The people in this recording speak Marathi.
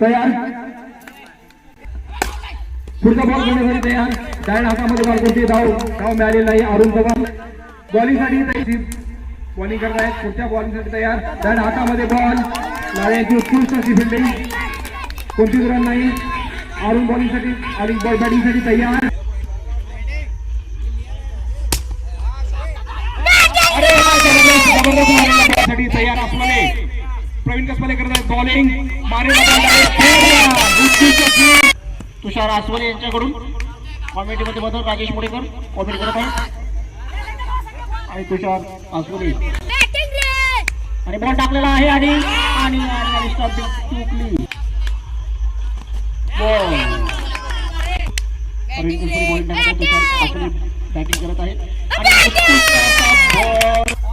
तयार पुढचा बॉल घेण्यासाठी तयार डायन हातामध्ये बॉल कोणती धाव मिळालेली नाही अरुण पवार बॉलिंगसाठी तयार बॉलिंग करत आहेत पुढच्या बॉलिंगसाठी तयार डायन हातामध्ये बॉल लाड्याची उत्कृष्ट अशी फिल्डिंग कोणतीच रन नाही अरुण बॉलिंगसाठी आणि बॅटिंगसाठी तयार साठी तयार असलेले प्रवीण कसबले करत आहेत बॉलिंग तुषार आसवले यांच्याकडून कॉमेंट्रीमध्ये बदल राजेश मुडेकर कॉमेंट करत आहे आणि तुषार आसवले आणि बॉल टाकलेला आहे आणि स्टंपिंग चुकली बॉल बॉलिंग तुषार आसवले बॅटिंग करत आहे आणि बॉल